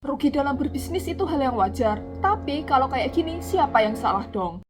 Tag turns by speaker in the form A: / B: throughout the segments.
A: Rugi dalam berbisnis itu hal yang wajar, tapi kalau kayak gini, siapa yang salah dong?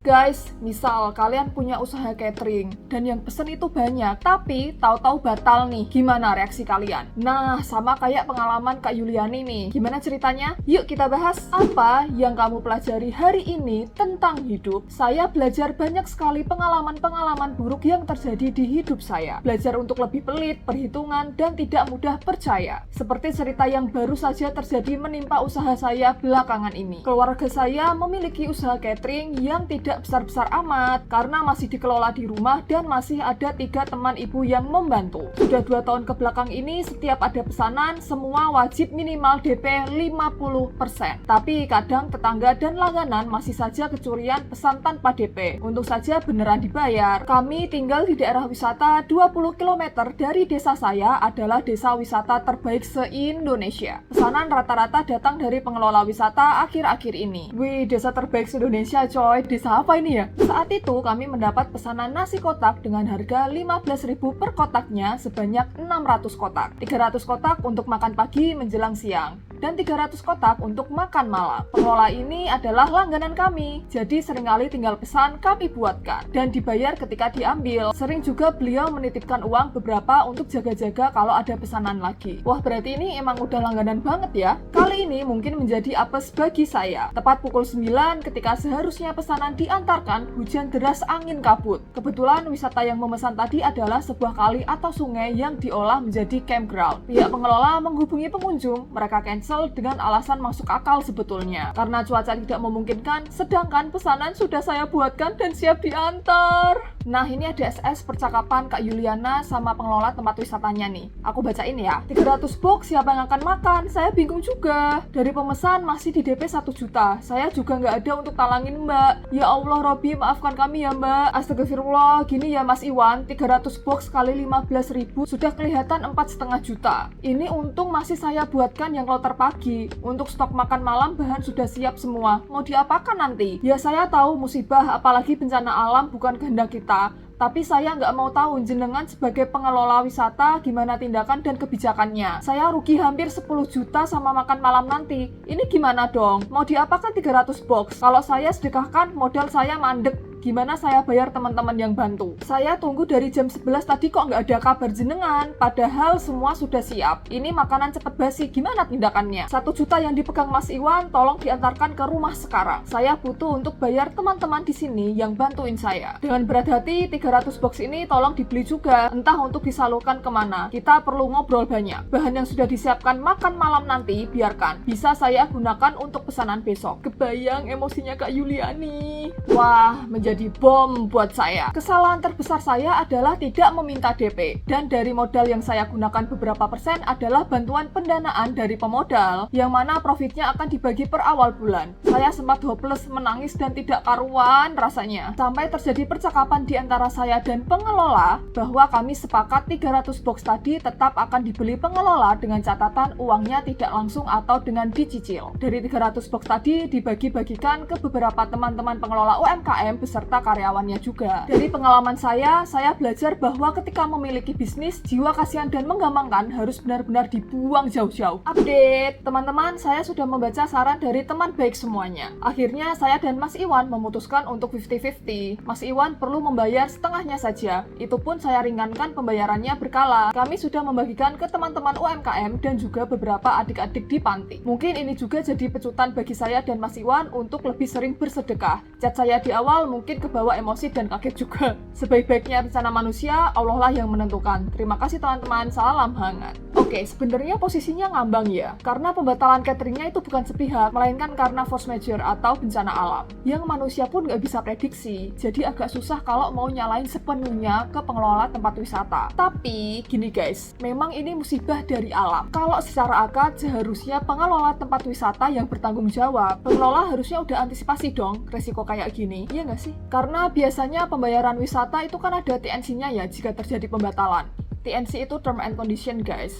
A: Guys, misal kalian punya usaha catering dan yang pesen itu banyak, tapi tahu-tahu batal nih. Gimana reaksi kalian? Nah, sama kayak pengalaman Kak Yuliani nih. Gimana ceritanya? Yuk kita bahas. Apa yang kamu pelajari hari ini tentang hidup? Saya belajar banyak sekali pengalaman-pengalaman buruk yang terjadi di hidup saya. Belajar untuk lebih pelit, perhitungan, dan tidak mudah percaya. Seperti cerita yang baru saja terjadi menimpa usaha saya belakangan ini. Keluarga saya memiliki usaha catering yang tidak besar-besar amat karena masih dikelola di rumah dan masih ada 3 teman ibu yang membantu. Sudah 2 tahun ke belakang ini setiap ada pesanan semua wajib minimal DP 50%. Tapi kadang tetangga dan langganan masih saja kecurian pesan tanpa DP. Untung saja beneran dibayar. Kami tinggal di daerah wisata 20 km dari desa saya adalah desa wisata terbaik se-Indonesia. Pesanan rata-rata datang dari pengelola wisata akhir-akhir ini. Wih, desa terbaik se-Indonesia coy. Desa apa ini ya? Saat itu kami mendapat pesanan nasi kotak dengan harga 15.000 per kotaknya sebanyak 600 kotak. 300 kotak untuk makan pagi menjelang siang dan 300 kotak untuk makan malam. Pengelola ini adalah langganan kami, jadi seringkali tinggal pesan kami buatkan dan dibayar ketika diambil. Sering juga beliau menitipkan uang beberapa untuk jaga-jaga kalau ada pesanan lagi. Wah, berarti ini emang udah langganan banget ya. Kali ini mungkin menjadi apes bagi saya. Tepat pukul 9 ketika seharusnya pesanan diantarkan, hujan deras angin kabut. Kebetulan wisata yang memesan tadi adalah sebuah kali atau sungai yang diolah menjadi campground. Pihak pengelola menghubungi pengunjung, mereka cancel dengan alasan masuk akal sebetulnya karena cuaca tidak memungkinkan, sedangkan pesanan sudah saya buatkan dan siap diantar. Nah, ini ada SS percakapan Kak Yuliana sama pengelola tempat wisatanya nih. Aku bacain ya. 300 box siapa yang akan makan? Saya bingung juga. Dari pemesan masih di DP 1 juta. Saya juga nggak ada untuk talangin Mbak. Ya Allah Robi, maafkan kami ya Mbak. Astagfirullah, gini ya Mas Iwan, 300 box kali 15.000 sudah kelihatan 4,5 juta. Ini untung masih saya buatkan yang kloter pagi. Untuk stok makan malam bahan sudah siap semua. Mau diapakan nanti? Ya saya tahu musibah, apalagi bencana alam bukan kehendak kita. Tapi saya nggak mau tahu jenengan sebagai pengelola wisata gimana tindakan dan kebijakannya. Saya rugi hampir 10 juta sama makan malam nanti. Ini gimana dong? Mau diapakan 300 box? Kalau saya sedekahkan, modal saya mandek. Gimana saya bayar teman-teman yang bantu? Saya tunggu dari jam 11 tadi kok nggak ada kabar jenengan. Padahal semua sudah siap. Ini makanan cepet basi. Gimana tindakannya? 1 juta yang dipegang Mas Iwan, tolong diantarkan ke rumah sekarang. Saya butuh untuk bayar teman-teman di sini yang bantuin saya. Dengan berat hati, 300 box ini tolong dibeli juga. Entah untuk disalurkan kemana. Kita perlu ngobrol banyak. Bahan yang sudah disiapkan makan malam nanti, biarkan. Bisa saya gunakan untuk pesanan besok. Kebayang emosinya Kak Yuliani. Wah, menjadi bom buat saya. Kesalahan terbesar saya adalah tidak meminta DP. Dan dari modal yang saya gunakan beberapa persen adalah bantuan pendanaan dari pemodal, yang mana profitnya akan dibagi per awal bulan. Saya sempat hopeless, menangis dan tidak karuan rasanya. Sampai terjadi percakapan di antara saya dan pengelola bahwa kami sepakat 300 box tadi tetap akan dibeli pengelola dengan catatan uangnya tidak langsung atau dengan dicicil. Dari 300 box tadi dibagi-bagikan ke beberapa teman-teman pengelola UMKM serta karyawannya juga. Dari pengalaman saya belajar bahwa ketika memiliki bisnis, jiwa kasihan dan menggampangkan harus benar-benar dibuang jauh-jauh. Update, teman-teman, saya sudah membaca saran dari teman baik semuanya. Akhirnya saya dan Mas Iwan memutuskan untuk 50-50. Mas Iwan perlu membayar setengahnya saja. Itu pun saya ringankan pembayarannya berkala. Kami sudah membagikan ke teman-teman UMKM dan juga beberapa adik-adik di panti. Mungkin ini juga jadi pecutan bagi saya dan Mas Iwan untuk lebih sering bersedekah. Chat saya di awal mungkin kebawa emosi dan kaget juga. Sebaik-baiknya rencana manusia, Allah lah yang menentukan. Terima kasih teman-teman, salam hangat. Oke, sebenarnya posisinya ngambang ya, karena pembatalan cateringnya itu bukan sepihak, melainkan karena force majeure atau bencana alam, yang manusia pun nggak bisa prediksi. Jadi agak susah kalau mau nyalain sepenuhnya ke pengelola tempat wisata. Tapi, gini guys, memang ini musibah dari alam. Kalau secara akad, seharusnya pengelola tempat wisata yang bertanggung jawab. Pengelola harusnya udah antisipasi dong resiko kayak gini, iya nggak sih? Karena biasanya pembayaran wisata itu kan ada TNC-nya ya jika terjadi pembatalan. TNC itu term and condition guys.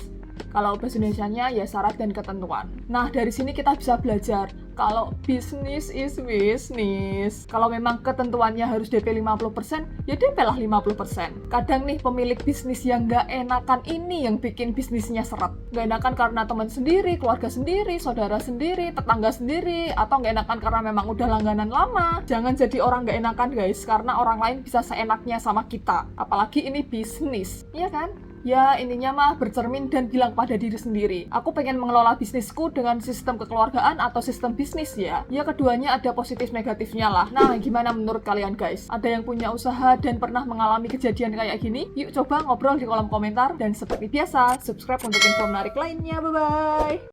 A: Kalau bahasa Indonesianya ya syarat dan ketentuan. Nah, dari sini kita bisa belajar kalau bisnis is bisnis. Kalau memang ketentuannya harus DP 50%, ya DP lah 50%. Kadang nih pemilik bisnis yang nggak enakan ini yang bikin bisnisnya seret. Nggak enakan karena teman sendiri, keluarga sendiri, saudara sendiri, tetangga sendiri, atau nggak enakan karena memang udah langganan lama. Jangan jadi orang nggak enakan guys, karena orang lain bisa seenaknya sama kita. Apalagi ini bisnis, iya kan? Ya, intinya mah bercermin dan bilang pada diri sendiri. Aku pengen mengelola bisnisku dengan sistem kekeluargaan atau sistem bisnis ya. Ya, keduanya ada positif negatifnya lah. Nah, gimana menurut kalian guys? Ada yang punya usaha dan pernah mengalami kejadian kayak gini? Yuk coba ngobrol di kolom komentar. Dan seperti biasa, subscribe untuk info menarik lainnya. Bye-bye!